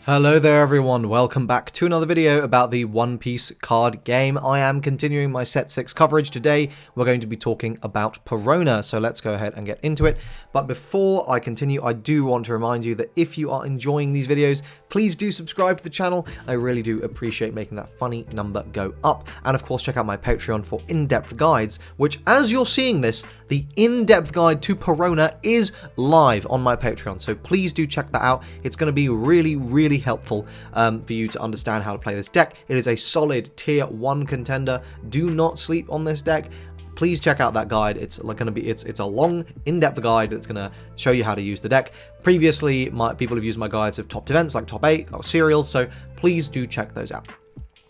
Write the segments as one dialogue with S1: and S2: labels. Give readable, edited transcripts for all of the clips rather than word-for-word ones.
S1: Hello there everyone, welcome back to another video about the One Piece card game. I am continuing my set 6 coverage. Today we're going to be talking about Perona, so let's go ahead and get into it. But before I continue, I do want to remind you that if you are enjoying these videos, please do subscribe to the channel. I really do appreciate making that funny number go up. And of course check out my Patreon for in-depth guides, which as you're seeing this, the in-depth guide to Perona is live on my Patreon, so please do check that out. It's going to be really helpful for you to understand how to play this deck. It is a solid tier 1 contender. Do not sleep on this deck. Please check out that guide. It's a long, in-depth guide that's going to show you how to use the deck. Previously, people have used my guides of top events like top 8 or serials, so please do check those out.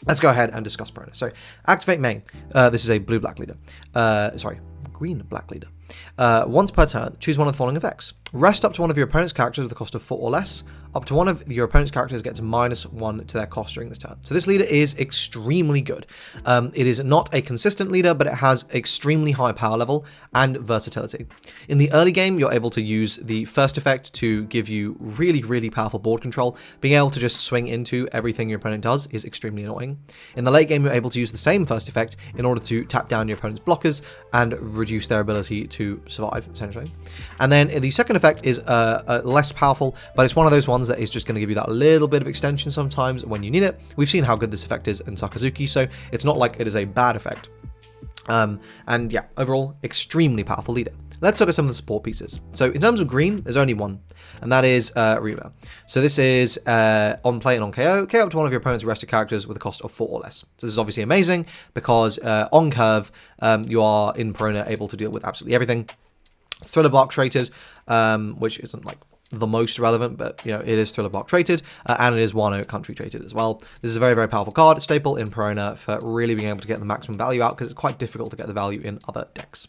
S1: Let's go ahead and discuss Perona. So, activate main. This is a blue-black leader. Green-black leader. Once per turn, choose one of the following effects. Rest up to one of your opponent's characters with a cost of 4 or less. Up to one of your opponent's characters gets -1 to their cost during this turn. So this leader is extremely good. It is not a consistent leader, but it has extremely high power level and versatility. In the early game, you're able to use the first effect to give you really powerful board control. Being able to just swing into everything your opponent does is extremely annoying. In the late game, you're able to use the same first effect in order to tap down your opponent's blockers and reduce their ability to survive, essentially. And then the second effect is less powerful, but it's one of those ones that is just going to give you that little bit of extension sometimes when you need it. We've seen how good this effect is in Sakazuki, so it's not like it is a bad effect. And yeah, overall, extremely powerful leader. Let's look at some of the support pieces. So in terms of green, there's only one, and that is Ryuma. So this is on play and on KO. KO up to one of your opponent's rested characters with a cost of 4 or less. So this is obviously amazing because on curve, you are in Perona able to deal with absolutely everything. It's Thriller Bark traded, which isn't like the most relevant, but you know, it is Thriller Bark traded, and it is Wano country traded as well. This is a very powerful card, a staple in Perona for really being able to get the maximum value out, because it's quite difficult to get the value in other decks.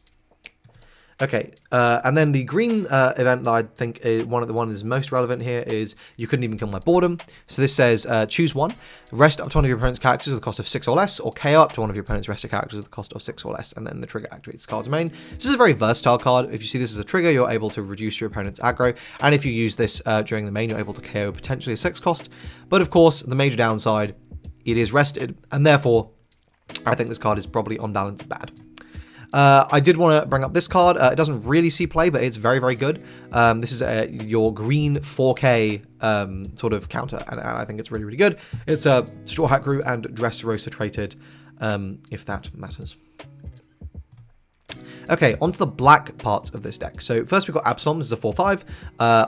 S1: Okay, and then the green event that I think is one of the ones most relevant here is You Couldn't Even Kill My Boredom. So this says, choose one, rest up to one of your opponent's characters with a cost of 6 or less, or KO up to one of your opponent's rested characters with a cost of 6 or less, and then the trigger activates the card's main. This is a very versatile card. If you see this as a trigger, you're able to reduce your opponent's aggro, and if you use this during the main, you're able to KO potentially a 6 cost. But of course, the major downside, it is rested, and therefore, I think this card is probably on balance bad. I did want to bring up this card. It doesn't really see play, but it's very good. This is your green 4K sort of counter, and I think it's really good. It's a Straw Hat Crew and Dressrosa traded, if that matters. Okay, onto the black parts of this deck. So first we've got Absalom. This is a 4/5.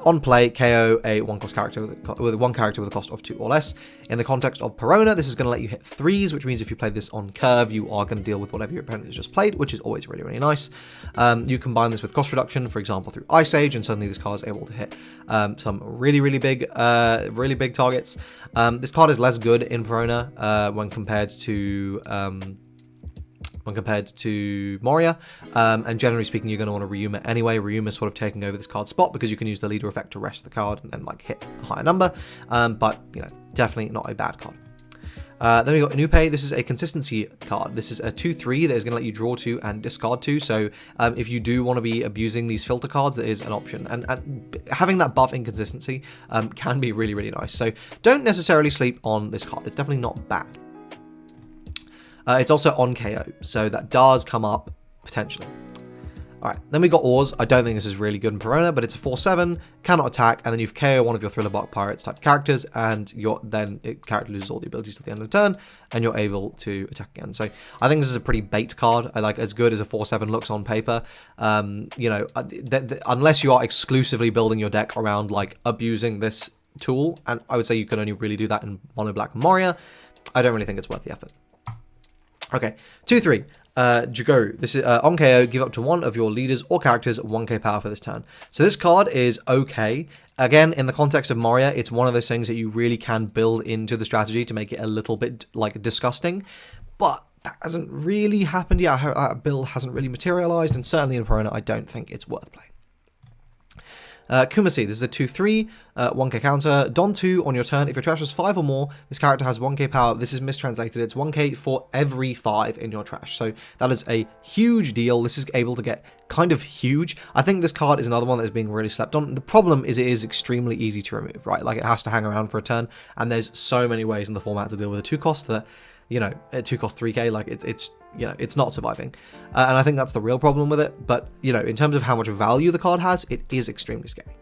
S1: On play, KO a 1-cost character with one character with a cost of 2 or less. In the context of Perona, this is going to let you hit 3s, which means if you play this on curve, you are going to deal with whatever your opponent has just played, which is always really nice. You combine this with cost reduction, for example, through Ice Age, and suddenly this card is able to hit some really big targets. This card is less good in Perona when compared to Moria, and generally speaking, you're going to want to Ryuma anyway. Ryuma's sort of taking over this card's spot because you can use the leader effect to rest the card and then like hit a higher number, but you know, definitely not a bad card. Then we got Inupe. This is a consistency card. This is a 2/3 that is going to let you draw 2 and discard 2. So if you do want to be abusing these filter cards, that is an option. And having that buff inconsistency can be really nice. So don't necessarily sleep on this card. It's definitely not bad. It's also on KO, so that does come up potentially. Alright, then we got Oars. I don't think this is really good in Perona, but it's a 4/7, cannot attack, and then you've KO one of your Thriller Bark Pirates type characters, and the character loses all the abilities till the end of the turn, and you're able to attack again. So I think this is a pretty bait card. I like as good as a 4/7 looks on paper. You know, unless you are exclusively building your deck around like abusing this tool, and I would say you can only really do that in Mono Black and Moria, I don't really think it's worth the effort. Okay, 2/3. Jago. This is on KO, give up to one of your leaders or characters 1k power for this turn. So this card is okay. Again, in the context of Moria, it's one of those things that you really can build into the strategy to make it a little bit like disgusting, but that hasn't really happened yet. That build hasn't really materialized, and certainly in Perona, I don't think it's worth playing. Kumasi, this is a 2/3, 1k counter. Don 2 on your turn. If your trash has 5 or more, this character has 1k power. This is mistranslated. It's 1k for every 5 in your trash. So that is a huge deal. This is able to get kind of huge. I think this card is another one that is being really slept on. The problem is it is extremely easy to remove, right? Like, it has to hang around for a turn, and there's so many ways in the format to deal with a 2 cost that, you know, a 2 cost 3k, like, it's you know, it's not surviving. And I think that's the real problem with it. But, you know, in terms of how much value the card has, it is extremely scary.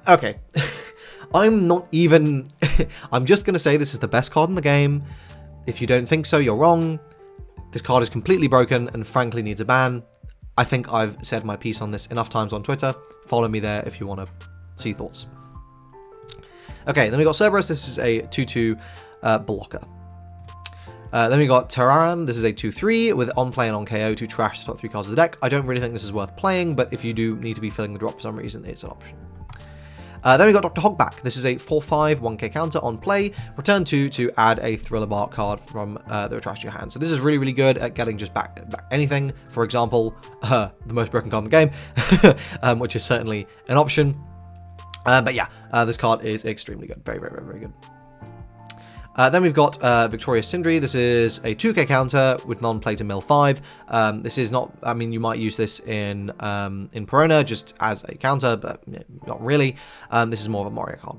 S1: Okay. I'm not even... I'm just going to say this is the best card in the game. If you don't think so, you're wrong. This card is completely broken and frankly needs a ban. I think I've said my piece on this enough times on Twitter. Follow me there if you want to see thoughts. Okay, then we got Cerberus. This is a 2/2 blocker. Then we got Terraran. This is a 2/3 with on play and on KO to trash the top 3 cards of the deck. I don't really think this is worth playing, but if you do need to be filling the drop for some reason, it's an option. Then we got Dr. Hogback. This is a 4/5 1k counter on play. Return 2 to add a Thriller Bark card from the trash to your hand. So this is really, really good at getting just back anything. For example, the most broken card in the game, which is certainly an option. But yeah, this card is extremely good. Very, very, very, very good. Then we've got Victorious Sindri. This is a 2k counter with non-play to mill 5. This is not, I mean, you might use this in Perona just as a counter, but not really. This is more of a Moria card.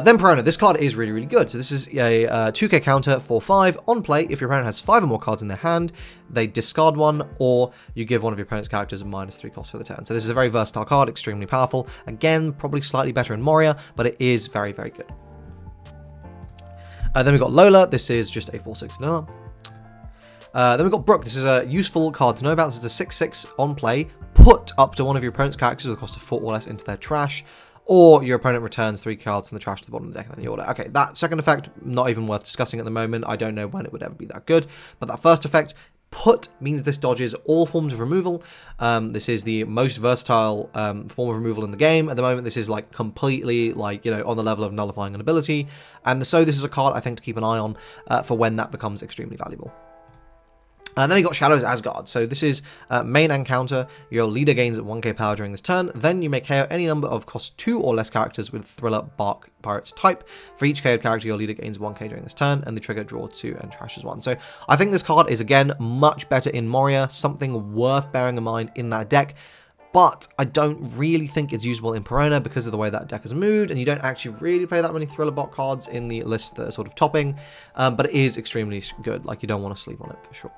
S1: Then Perona. This card is really, really good. So this is a 2k counter 4/5 on play. If your opponent has 5 or more cards in their hand, they discard one, or you give one of your opponent's characters a -3 cost for the turn. So this is a very versatile card, extremely powerful. Again, probably slightly better in Moria, but it is very, very good. Then we've got Lola. This is just a 4/6 vanilla. Then we've got Brooke. This is a useful card to know about. This is a 6/6 on play. Put up to one of your opponent's characters with a cost of 4 or less into their trash, or your opponent returns 3 cards from the trash to the bottom of the deck in any order. Okay, that second effect, not even worth discussing at the moment. I don't know when it would ever be that good. But that first effect, put, means this dodges all forms of removal. This is the most versatile form of removal in the game at the moment. This is like completely like, you know, on the level of nullifying an ability. And so this is a card I think to keep an eye on for when that becomes extremely valuable. And then we got Shadows Asgard. So this is main and counter. Your leader gains at 1k power during this turn. Then you may KO any number of cost 2 or less characters with Thriller Bark Pirates type. For each KO character, your leader gains 1k during this turn, and the trigger draws 2 and trashes 1. So I think this card is, again, much better in Moria, something worth bearing in mind in that deck. But I don't really think it's usable in Perona because of the way that deck has moved, and you don't actually really play that many Thriller Bark cards in the list that are sort of topping. But it is extremely good. Like, you don't want to sleep on it for sure.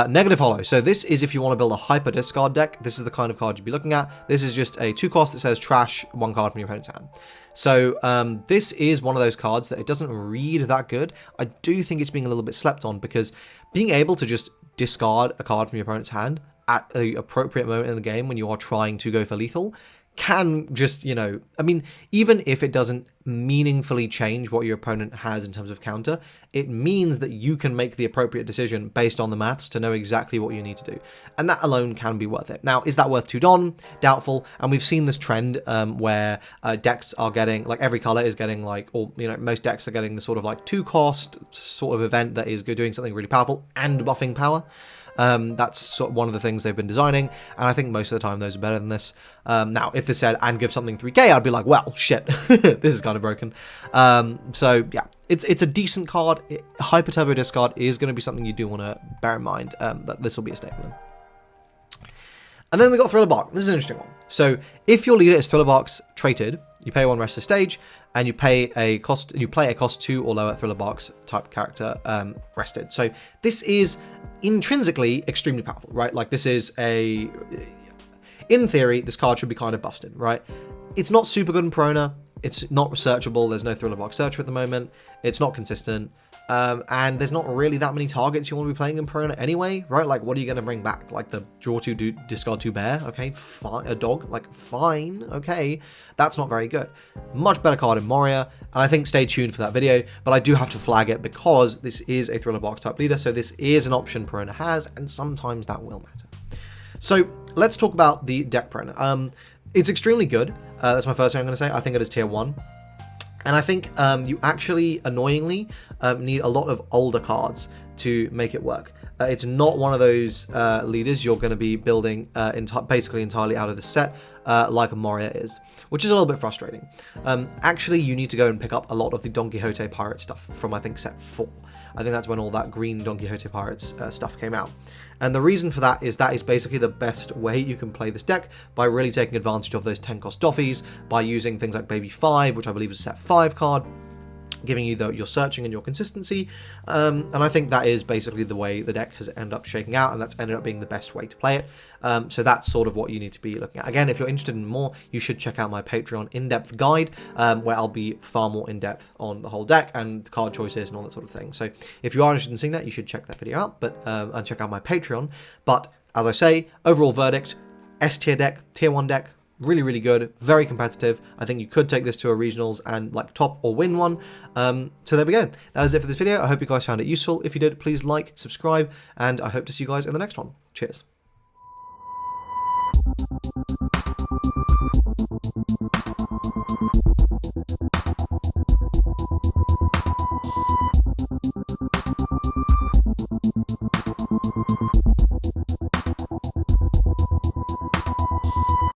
S1: Negative Hollow. So this is if you want to build a hyper discard deck. This is the kind of card you'd be looking at. This is just a 2 cost that says trash 1 card from your opponent's hand. So this is one of those cards that it doesn't read that good. I do think it's being a little bit slept on because being able to just discard a card from your opponent's hand at the appropriate moment in the game when you are trying to go for lethal can just, you know, I mean, even if it doesn't meaningfully change what your opponent has in terms of counter, it means that you can make the appropriate decision based on the maths to know exactly what you need to do. And that alone can be worth it. Now, is that worth 2 Don? Doubtful. And we've seen this trend where decks are getting, like every color is getting like, or, you know, most decks are getting the sort of like 2 cost sort of event that is doing something really powerful and buffing power. That's sort of one of the things they've been designing, and I think most of the time those are better than this. Now, if this said, and give something 3k, I'd be like, well, shit, this is kind of broken. So, yeah, it's a decent card. Hyper Turbo Discard is going to be something you do want to bear in mind, that this will be a staple in. And then we got Thriller Bark. This is an interesting one. So, if your leader is Thriller Bark's traded, you pay 1 rest to stage, and you play a cost 2 or lower Thriller Bark's type character rested. So this is intrinsically extremely powerful, right? Like this is a, in theory, this card should be kind of busted, right? It's not super good in Perona. It's not researchable. There's no Thriller Bark searcher at the moment. It's not consistent. And there's not really that many targets you want to be playing in Perona anyway, right? Like, what are you going to bring back? Like the draw 2, discard 2 bear, okay, fine. A dog, like, fine, okay. That's not very good. Much better card in Moria, and I think stay tuned for that video, but I do have to flag it because this is a Thriller Bark type leader, so this is an option Perona has, and sometimes that will matter. So, let's talk about the deck Perona. It's extremely good. That's my first thing I'm going to say. I think it is tier 1. And I think you actually, annoyingly, need a lot of older cards to make it work. It's not one of those leaders you're going to be building basically entirely out of the set like a Moria is, which is a little bit frustrating. Actually, you need to go and pick up a lot of the Don Quixote pirate stuff from, I think, set 4. I think that's when all that green Don Quixote pirates stuff came out. And the reason for that is basically the best way you can play this deck, by really taking advantage of those 10-cost Doffies, by using things like Baby 5, which I believe is a set 5 card, giving you your searching and your consistency, and I think that is basically the way the deck has ended up shaking out, and that's ended up being the best way to play it. So that's sort of what you need to be looking at. Again, if you're interested in more, you should check out my Patreon in-depth guide, where I'll be far more in-depth on the whole deck and card choices and all that sort of thing. So if you are interested in seeing that, you should check that video out, and check out my Patreon. But as I say, overall verdict, S tier deck, tier 1 deck, really, really good, very competitive. I think you could take this to a regionals and like top or win one. So there we go. That is it for this video. I hope you guys found it useful. If you did, please like, subscribe, and I hope to see you guys in the next one. Cheers.